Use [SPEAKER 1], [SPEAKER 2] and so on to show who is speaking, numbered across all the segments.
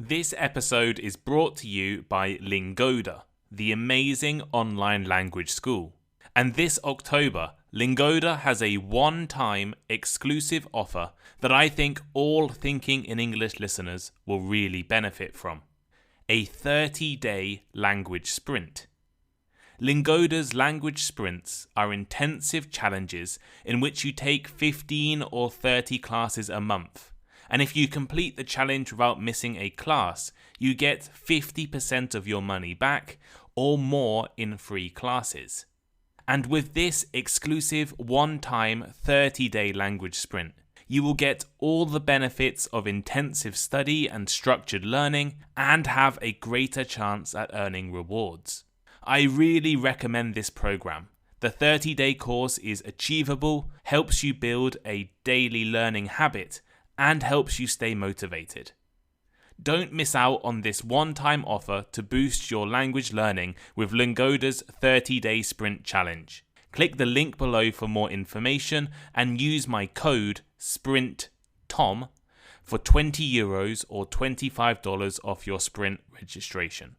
[SPEAKER 1] This episode is brought to you by Lingoda, the amazing online language school. And this October, Lingoda has a one-time exclusive offer that I think all Thinking in English listeners will really benefit from. A 30-day language sprint. Lingoda's language sprints are intensive challenges in which you take 15 or 30 classes a month. And if you complete the challenge without missing a class, you get 50% of your money back or more in free classes. And with this exclusive one-time 30-day language sprint, you will get all the benefits of intensive study and structured learning and have a greater chance at earning rewards. I really recommend this program. The 30-day course is achievable, helps you build a daily learning habit, and helps you stay motivated. Don't miss out on this one-time offer to boost your language learning with Lingoda's 30-day sprint challenge. Click the link below for more information and use my code SPRINTTOM for €20 or $25 off your sprint registration.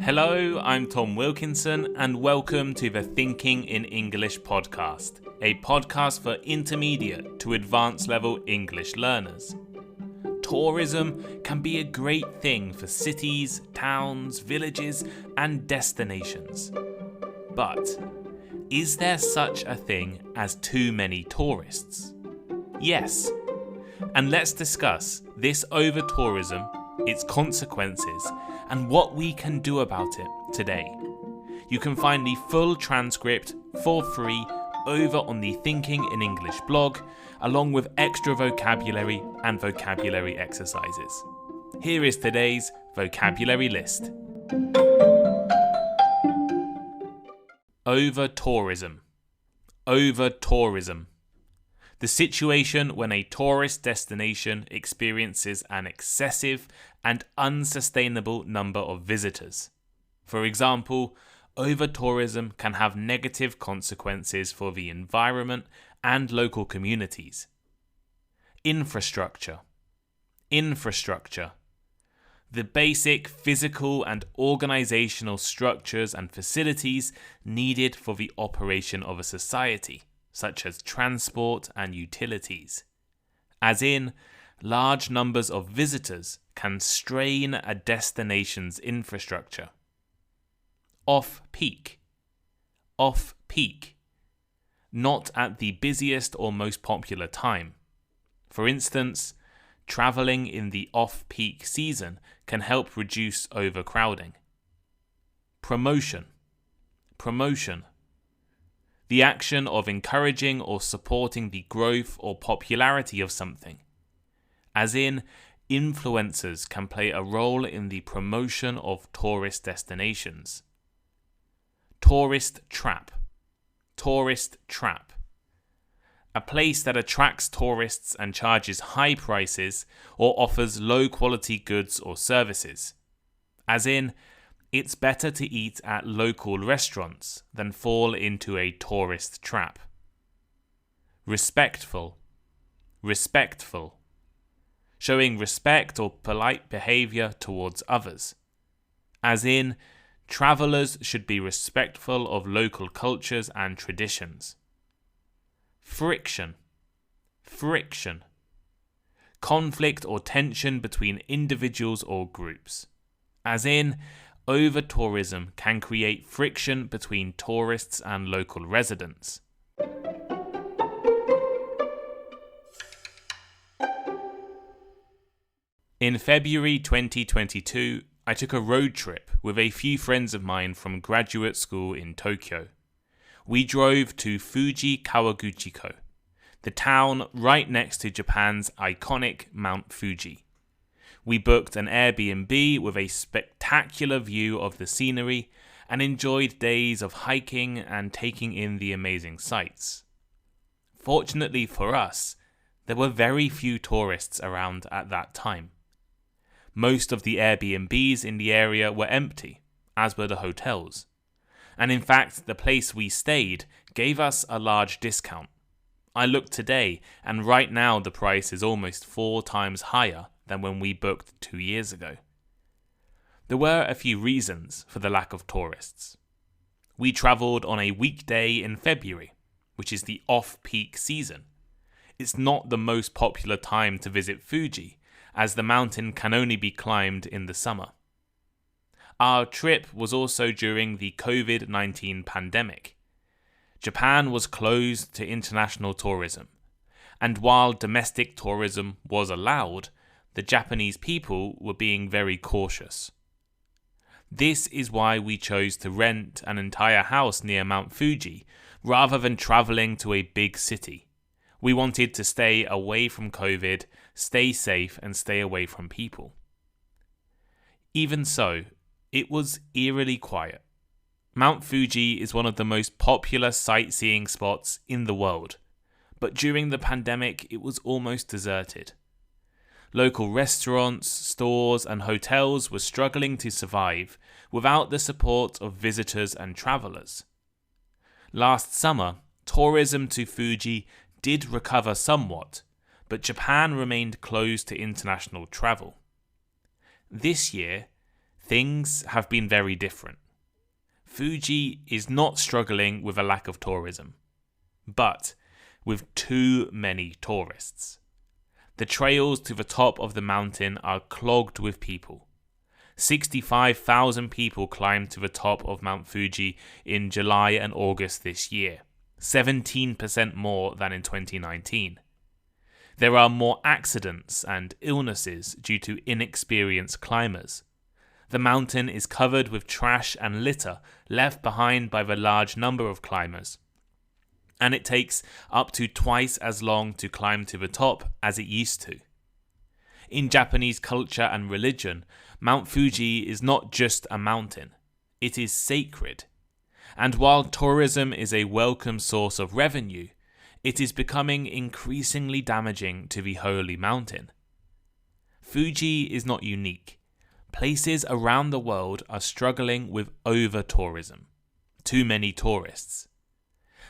[SPEAKER 1] Hello, I'm Tom Wilkinson and welcome to the Thinking in English podcast, a podcast for intermediate to advanced level English learners. Tourism can be a great thing for cities, towns, villages, and destinations. But is there such a thing as too many tourists? Yes. And let's discuss this over-tourism, its consequences, and what we can do about it today. You can find the full transcript for free over on the Thinking in English blog, along with extra vocabulary and vocabulary exercises. Here is today's vocabulary list. Over-tourism. Over-tourism. The situation when a tourist destination experiences an excessive and unsustainable number of visitors. For example, over-tourism can have negative consequences for the environment and local communities. Infrastructure. Infrastructure. The basic physical and organizational structures and facilities needed for the operation of a society, such as transport and utilities. As in, large numbers of visitors can strain a destination's infrastructure. Off-peak. Off-peak. Not at the busiest or most popular time. For instance, traveling in the off-peak season can help reduce overcrowding. Promotion. Promotion. The action of encouraging or supporting the growth or popularity of something. As in, influencers can play a role in the promotion of tourist destinations. Tourist trap. Tourist trap. A place that attracts tourists and charges high prices or offers low quality goods or services. As in, it's better to eat at local restaurants than fall into a tourist trap. Respectful. Respectful. Showing respect or polite behavior towards others. As in, travelers should be respectful of local cultures and traditions. Friction. Friction. Conflict or tension between individuals or groups. As in, over-tourism can create friction between tourists and local residents. In February 2022, I took a road trip with a few friends of mine from graduate school in Tokyo. We drove to Fuji Kawaguchiko, the town right next to Japan's iconic Mount Fuji. We booked an Airbnb with a spectacular view of the scenery and enjoyed days of hiking and taking in the amazing sights. Fortunately for us, there were very few tourists around at that time. Most of the Airbnbs in the area were empty, as were the hotels. And in fact, the place we stayed gave us a large discount, I looked today, and right now the price is almost 4 times higher than when we booked 2 years ago. There were a few reasons for the lack of tourists. We travelled on a weekday in February, which is the off-peak season. It's not the most popular time to visit Fuji, as the mountain can only be climbed in the summer. Our trip was also during the COVID-19 pandemic. Japan was closed to international tourism, and while domestic tourism was allowed, the Japanese people were being very cautious. This is why we chose to rent an entire house near Mount Fuji rather than travelling to a big city. We wanted to stay away from COVID, stay safe, and stay away from people. Even so, it was eerily quiet. Mount Fuji is one of the most popular sightseeing spots in the world, but during the pandemic it was almost deserted. Local restaurants, stores, and hotels were struggling to survive without the support of visitors and travellers. Last summer, tourism to Fuji did recover somewhat, but Japan remained closed to international travel. This year, things have been very different. Fuji is not struggling with a lack of tourism, but with too many tourists. The trails to the top of the mountain are clogged with people. 65,000 people climbed to the top of Mount Fuji in July and August this year, 17% more than in 2019. There are more accidents and illnesses due to inexperienced climbers. The mountain is covered with trash and litter left behind by the large number of climbers, and it takes up to twice as long to climb to the top as it used to. In Japanese culture and religion, Mount Fuji is not just a mountain, it is sacred. And while tourism is a welcome source of revenue, it is becoming increasingly damaging to the holy mountain. Fuji is not unique. Places around the world are struggling with over-tourism. Too many tourists.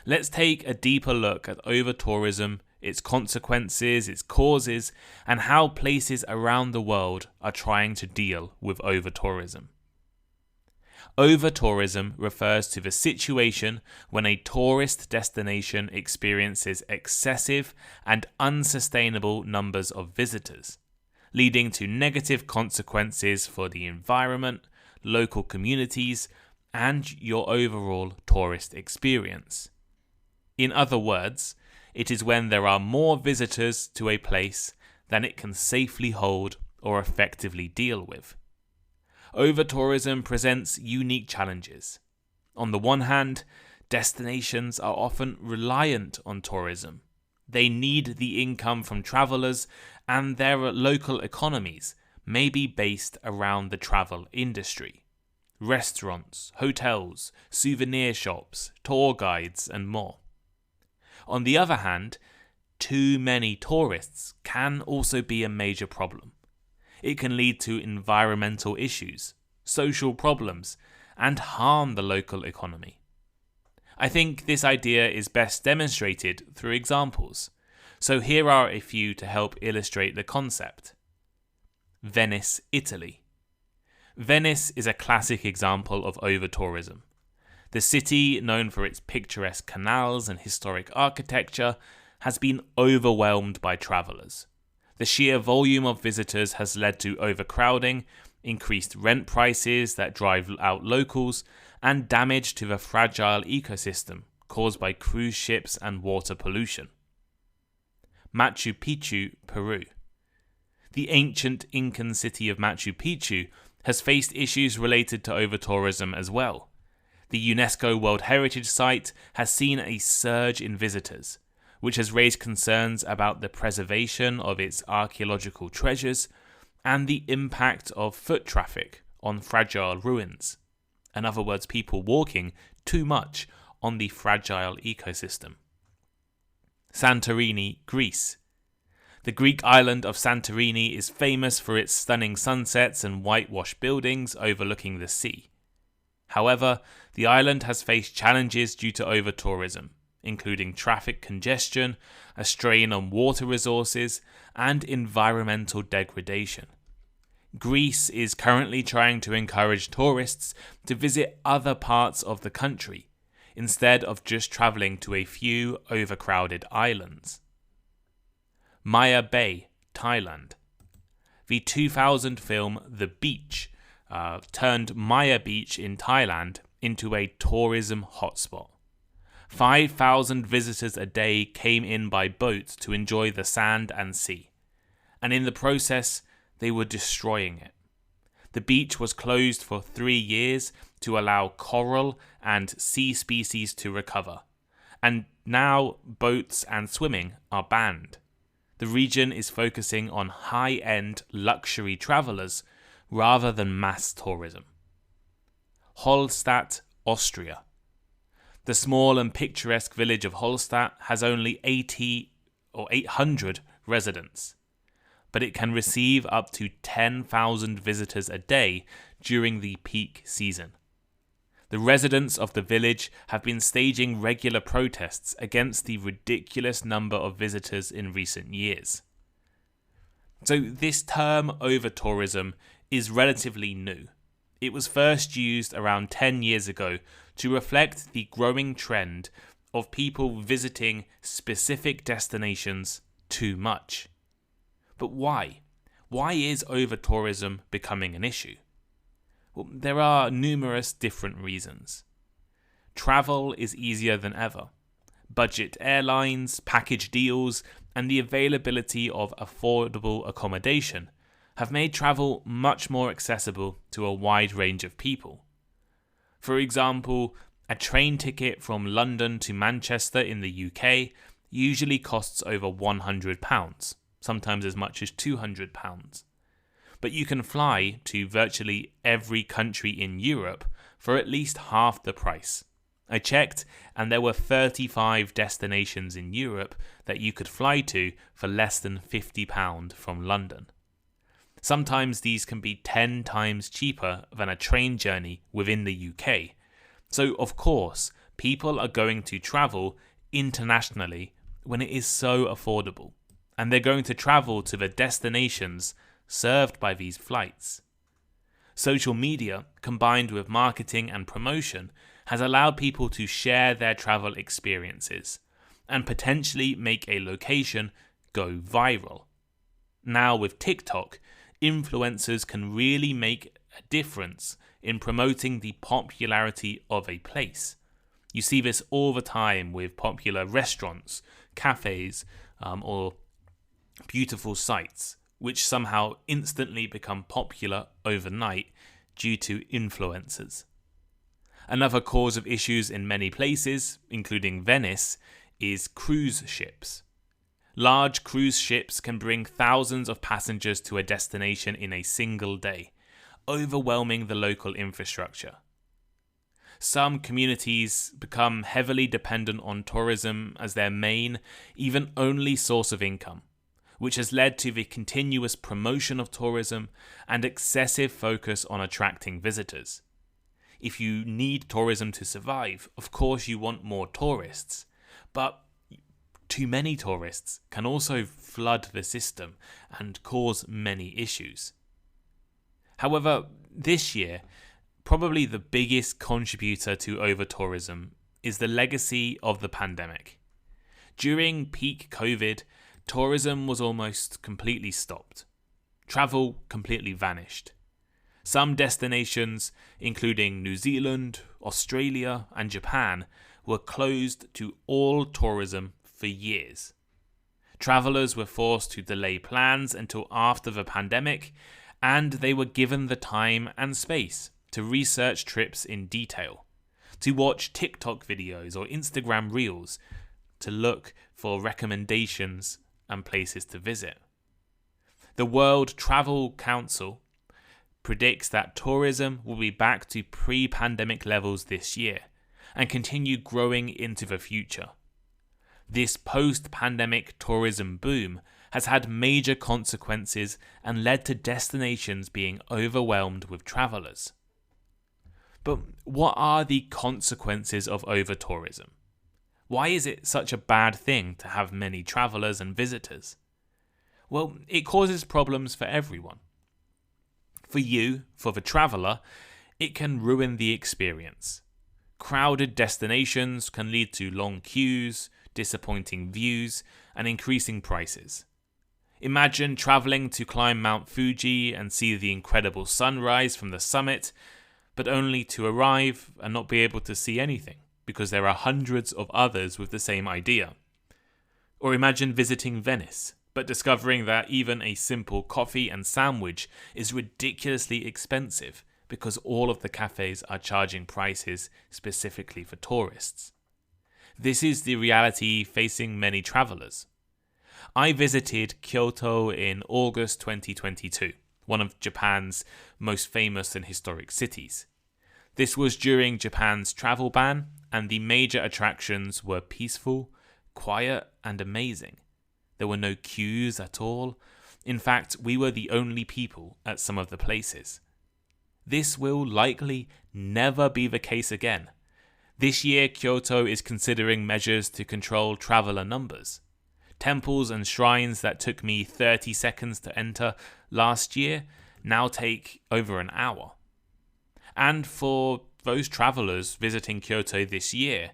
[SPEAKER 1] Let's take a deeper look at over-tourism, its consequences, its causes, and how places around the world are trying to deal with over-tourism. Over-tourism refers to the situation when a tourist destination experiences excessive and unsustainable numbers of visitors, leading to negative consequences for the environment, local communities, and your overall tourist experience. In other words, it is when there are more visitors to a place than it can safely hold or effectively deal with. Over-tourism presents unique challenges. On the one hand, destinations are often reliant on tourism. They need the income from travellers, and their local economies may be based around the travel industry. Restaurants, hotels, souvenir shops, tour guides, and more. On the other hand, too many tourists can also be a major problem. It can lead to environmental issues, social problems, and harm the local economy. I think this idea is best demonstrated through examples, so here are a few to help illustrate the concept. Venice, Italy. Venice is a classic example of over-tourism. The city, known for its picturesque canals and historic architecture, has been overwhelmed by travellers. The sheer volume of visitors has led to overcrowding, increased rent prices that drive out locals, and damage to the fragile ecosystem caused by cruise ships and water pollution. Machu Picchu, Peru. The ancient Incan city of Machu Picchu has faced issues related to over-tourism as well. The UNESCO World Heritage Site has seen a surge in visitors, which has raised concerns about the preservation of its archaeological treasures and the impact of foot traffic on fragile ruins. In other words, people walking too much on the fragile ecosystem. Santorini, Greece. The Greek island of Santorini is famous for its stunning sunsets and whitewashed buildings overlooking the sea. However, the island has faced challenges due to over-tourism, including traffic congestion, a strain on water resources, and environmental degradation. Greece is currently trying to encourage tourists to visit other parts of the country, instead of just travelling to a few overcrowded islands. Maya Bay, Thailand. The 2000 film The Beach turned Maya Beach in Thailand into a tourism hotspot. 5,000 visitors a day came in by boat to enjoy the sand and sea, and in the process, they were destroying it. The beach was closed for 3 years to allow coral and sea species to recover, and now boats and swimming are banned. The region is focusing on high-end luxury travellers rather than mass tourism. Holstadt, Austria. The small and picturesque village of Holstadt has only 800 residents, but it can receive up to 10,000 visitors a day during the peak season. The residents of the village have been staging regular protests against the ridiculous number of visitors in recent years. So this term overtourism is relatively new. It was first used around 10 years ago to reflect the growing trend of people visiting specific destinations too much. But why? Why is overtourism becoming an issue? Well, there are numerous different reasons. Travel is easier than ever. Budget airlines, package deals, and the availability of affordable accommodation have made travel much more accessible to a wide range of people. For example, a train ticket from London to Manchester in the UK usually costs over £100, sometimes as much as £200. But you can fly to virtually every country in Europe for at least half the price. I checked, and there were 35 destinations in Europe that you could fly to for less than £50 from London. Sometimes these can be 10 times cheaper than a train journey within the UK. So, of course, people are going to travel internationally when it is so affordable, and they're going to travel to the destinations served by these flights. Social media, combined with marketing and promotion, has allowed people to share their travel experiences and potentially make a location go viral. Now with TikTok, influencers can really make a difference in promoting the popularity of a place. You see this all the time with popular restaurants, cafes, or beautiful sites, which somehow instantly become popular overnight due to influencers. Another cause of issues in many places, including Venice, is cruise ships. Large cruise ships can bring thousands of passengers to a destination in a single day, overwhelming the local infrastructure. Some communities become heavily dependent on tourism as their main, even only source of income, which has led to the continuous promotion of tourism and excessive focus on attracting visitors. If you need tourism to survive, of course you want more tourists, but too many tourists can also flood the system and cause many issues. However, this year, probably the biggest contributor to overtourism is the legacy of the pandemic. During peak COVID, tourism was almost completely stopped. Travel completely vanished. Some destinations, including New Zealand, Australia, and Japan, were closed to all tourism for years. Travellers were forced to delay plans until after the pandemic, and they were given the time and space to research trips in detail, to watch TikTok videos or Instagram reels, to look for recommendations and places to visit. The World Travel Council predicts that tourism will be back to pre-pandemic levels this year and continue growing into the future. This post-pandemic tourism boom has had major consequences and led to destinations being overwhelmed with travellers. But what are the consequences of overtourism? Why is it such a bad thing to have many travellers and visitors? Well, it causes problems for everyone. For you, for the traveller, it can ruin the experience. Crowded destinations can lead to long queues, disappointing views, and increasing prices. Imagine travelling to climb Mount Fuji and see the incredible sunrise from the summit, but only to arrive and not be able to see anything because there are hundreds of others with the same idea. Or imagine visiting Venice, but discovering that even a simple coffee and sandwich is ridiculously expensive because all of the cafes are charging prices specifically for tourists. This is the reality facing many travellers. I visited Kyoto in August 2022, one of Japan's most famous and historic cities. This was during Japan's travel ban, and the major attractions were peaceful, quiet, and amazing. There were no queues at all. In fact, we were the only people at some of the places. This will likely never be the case again. This year, Kyoto is considering measures to control traveller numbers. Temples and shrines that took me 30 seconds to enter last year now take over an hour. And for those travellers visiting Kyoto this year,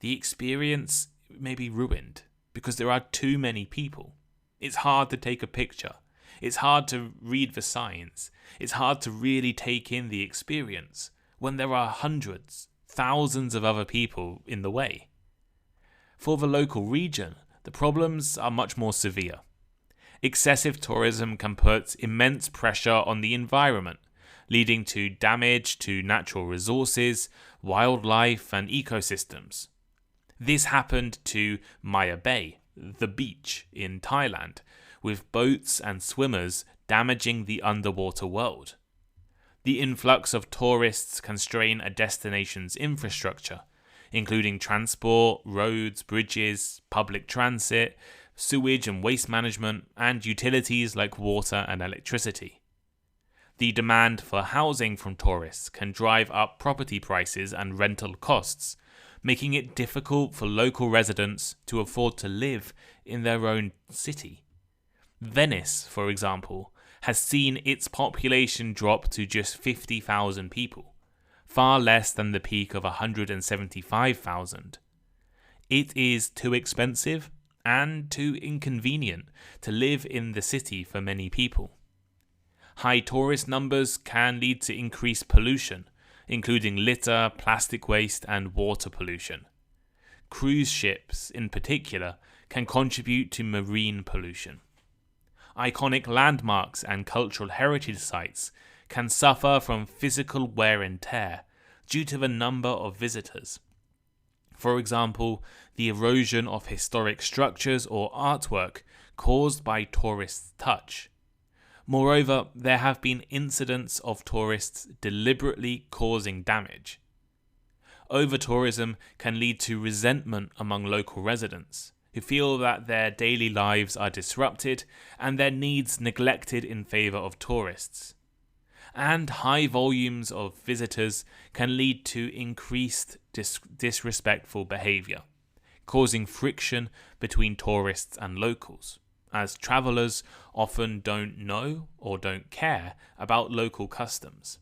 [SPEAKER 1] the experience may be ruined because there are too many people. It's hard to take a picture. It's hard to read the signs. It's hard to really take in the experience when there are hundreds, thousands of other people in the way. For the local region, the problems are much more severe. Excessive tourism can put immense pressure on the environment, leading to damage to natural resources, wildlife, and ecosystems. This happened to Maya Bay, the beach in Thailand, with boats and swimmers damaging the underwater world. The influx of tourists can strain a destination's infrastructure, including transport, roads, bridges, public transit, sewage and waste management, and utilities like water and electricity. The demand for housing from tourists can drive up property prices and rental costs, making it difficult for local residents to afford to live in their own city. Venice, for example, has seen its population drop to just 50,000 people, far less than the peak of 175,000. It is too expensive and too inconvenient to live in the city for many people. High tourist numbers can lead to increased pollution, including litter, plastic waste, and water pollution. Cruise ships, in particular, can contribute to marine pollution. Iconic landmarks and cultural heritage sites can suffer from physical wear and tear due to the number of visitors. For example, the erosion of historic structures or artwork caused by tourists' touch. Moreover, there have been incidents of tourists deliberately causing damage. Overtourism can lead to resentment among local residents, who feel that their daily lives are disrupted and their needs neglected in favour of tourists. And high volumes of visitors can lead to increased disrespectful behaviour, causing friction between tourists and locals, as travellers often don't know or don't care about local customs.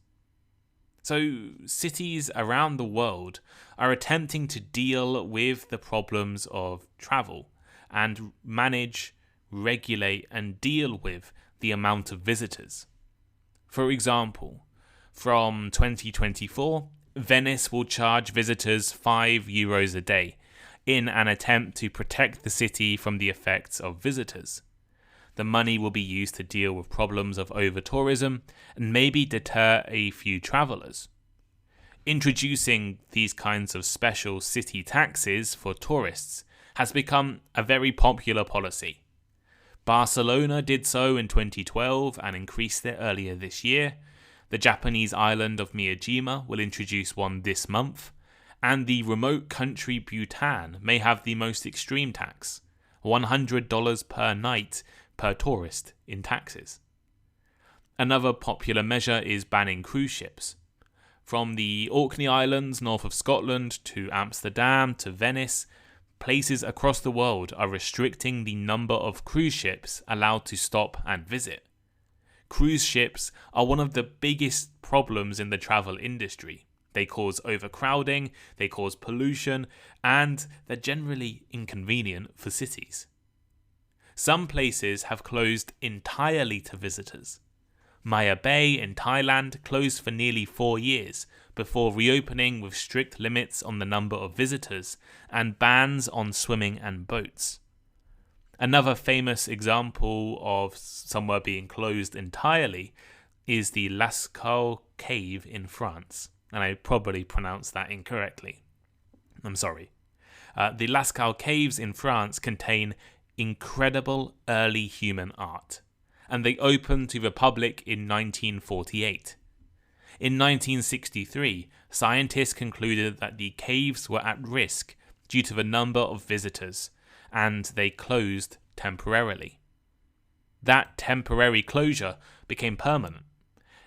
[SPEAKER 1] So, cities around the world are attempting to deal with the problems of travel and manage, regulate, and deal with the amount of visitors. For example, from 2024, Venice will charge visitors €5 a day in an attempt to protect the city from the effects of visitors. The money will be used to deal with problems of over-tourism and maybe deter a few travellers. Introducing these kinds of special city taxes for tourists has become a very popular policy. Barcelona did so in 2012 and increased it earlier this year. The Japanese island of Miyajima will introduce one this month, and the remote country Bhutan may have the most extreme tax, $100 per night per tourist in taxes. Another popular measure is banning cruise ships. From the Orkney Islands north of Scotland to Amsterdam to Venice, places across the world are restricting the number of cruise ships allowed to stop and visit. Cruise ships are one of the biggest problems in the travel industry. They cause overcrowding, they cause pollution, and they're generally inconvenient for cities. Some places have closed entirely to visitors. Maya Bay in Thailand closed for nearly 4 years before reopening with strict limits on the number of visitors and bans on swimming and boats. Another famous example of somewhere being closed entirely is the Lascaux cave in France, and I probably pronounced that incorrectly. I'm sorry. The Lascaux caves in France contain incredible early human art, and they opened to the public in 1948. In 1963, scientists concluded that the caves were at risk due to the number of visitors, and they closed temporarily. That temporary closure became permanent.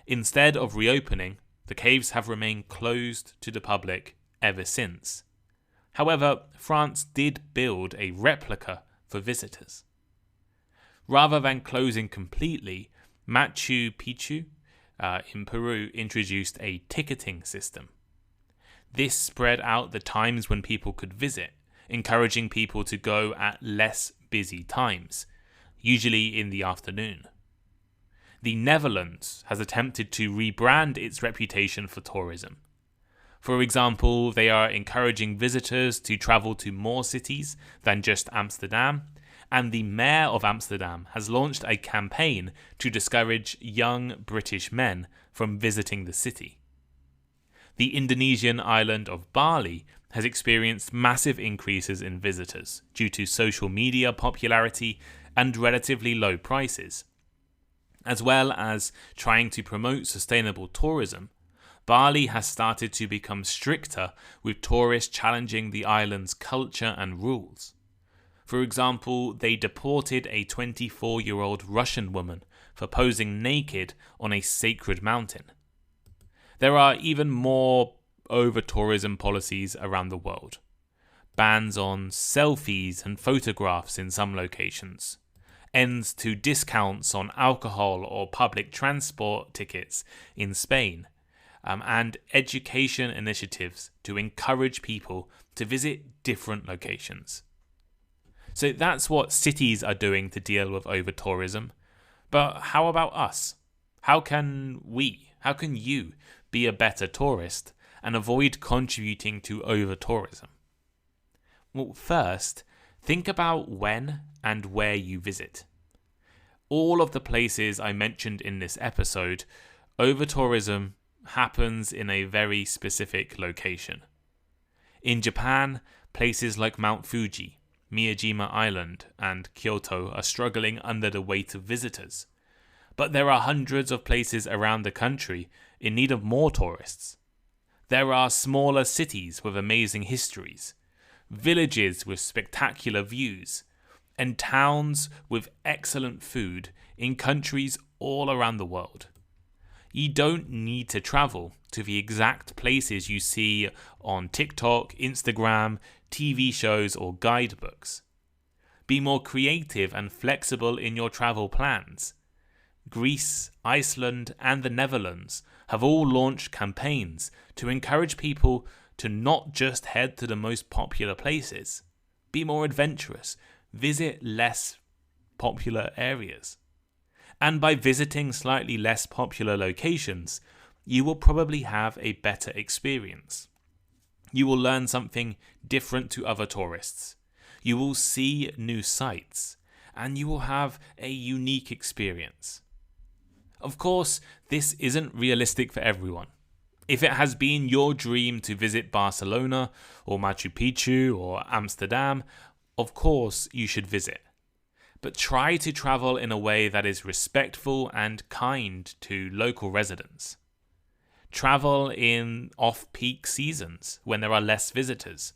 [SPEAKER 1] Instead of reopening, the caves have remained closed to the public ever since. However, France did build a replica for visitors. Rather than closing completely, Machu Picchu in Peru introduced a ticketing system. This spread out the times when people could visit, encouraging people to go at less busy times, usually in the afternoon. The Netherlands has attempted to rebrand its reputation for tourism. For example, they are encouraging visitors to travel to more cities than just Amsterdam, and the mayor of Amsterdam has launched a campaign to discourage young British men from visiting the city. The Indonesian island of Bali has experienced massive increases in visitors due to social media popularity and relatively low prices. As well as trying to promote sustainable tourism, Bali has started to become stricter with tourists challenging the island's culture and rules. For example, they deported a 24-year-old Russian woman for posing naked on a sacred mountain. There are even more over-tourism policies around the world. Bans on selfies and photographs in some locations. Ends to discounts on alcohol or public transport tickets in Spain. And education initiatives to encourage people to visit different locations. So that's what cities are doing to deal with over-tourism. But how about us? How can you be a better tourist and avoid contributing to over-tourism? Well, first, think about when and where you visit. All of the places I mentioned in this episode, over-tourism happens in a very specific location. In Japan, places like Mount Fuji, Miyajima Island, and Kyoto are struggling under the weight of visitors. But there are hundreds of places around the country in need of more tourists. There are smaller cities with amazing histories, villages with spectacular views, and towns with excellent food in countries all around the world. You don't need to travel to the exact places you see on TikTok, Instagram, TV shows, or guidebooks. Be more creative and flexible in your travel plans. Greece, Iceland, and the Netherlands have all launched campaigns to encourage people to not just head to the most popular places. Be more adventurous. Visit less popular areas. And by visiting slightly less popular locations, you will probably have a better experience. You will learn something different to other tourists. You will see new sights, and you will have a unique experience. Of course, this isn't realistic for everyone. If it has been your dream to visit Barcelona or Machu Picchu or Amsterdam, of course you should visit. But try to travel in a way that is respectful and kind to local residents. Travel in off-peak seasons when there are less visitors.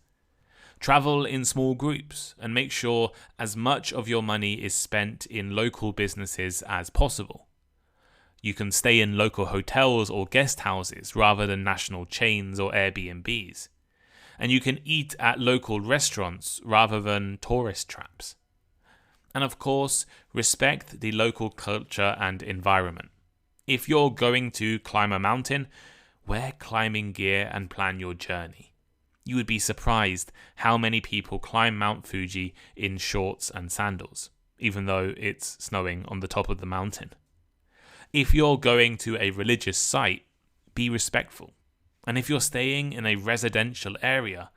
[SPEAKER 1] Travel in small groups and make sure as much of your money is spent in local businesses as possible. You can stay in local hotels or guest houses rather than national chains or Airbnbs. and you can eat at local restaurants rather than tourist traps. And of course, respect the local culture and environment. If you're going to climb a mountain, wear climbing gear and plan your journey. You would be surprised how many people climb Mount Fuji in shorts and sandals, even though it's snowing on the top of the mountain. If you're going to a religious site, be respectful. And if you're staying in a residential area,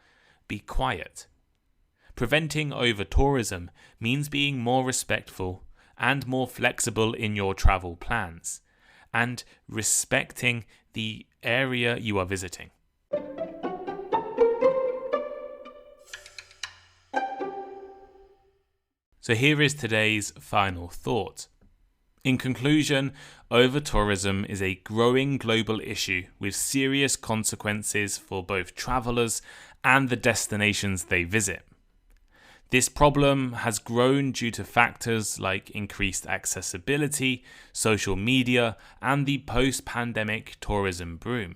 [SPEAKER 1] be quiet. Preventing over-tourism means being more respectful and more flexible in your travel plans, and respecting the area you are visiting. So here is today's final thought. In conclusion, over-tourism is a growing global issue with serious consequences for both travellers and the destinations they visit. This problem has grown due to factors like increased accessibility, social media, and the post-pandemic tourism boom.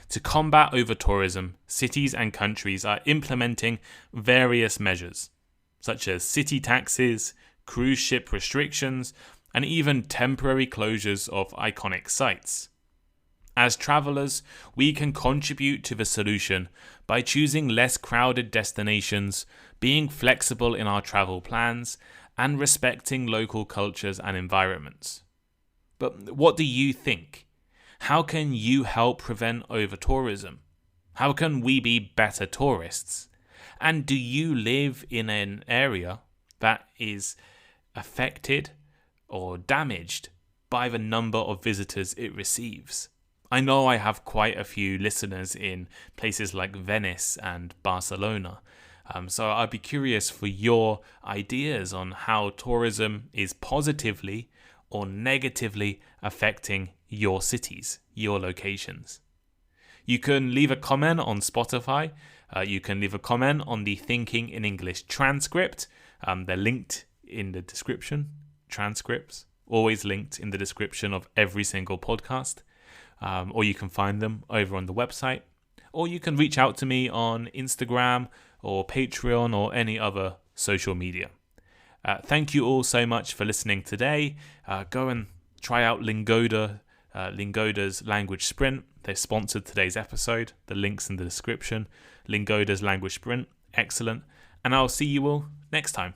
[SPEAKER 1] To combat over-tourism, cities and countries are implementing various measures, such as city taxes, cruise ship restrictions, and even temporary closures of iconic sites. As travellers, we can contribute to the solution by choosing less crowded destinations, being flexible in our travel plans, and respecting local cultures and environments. But what do you think? How can you help prevent over-tourism? How can we be better tourists? And do you live in an area that is affected or damaged by the number of visitors it receives? I know I have quite a few listeners in places like Venice and Barcelona, so I'd be curious for your ideas on how tourism is positively or negatively affecting your cities, your locations. You can leave a comment on Spotify. You can leave a comment on the Thinking in English transcript. They're linked in the description. Transcripts, always linked in the description of every single podcast. Or you can find them over on the website. Or you can reach out to me on Instagram or Patreon or any other social media. Thank you all so much for listening today. Go and try out Lingoda's Language Sprint. They've sponsored today's episode. The link's in the description. Lingoda's Language Sprint. Excellent. And I'll see you all next time.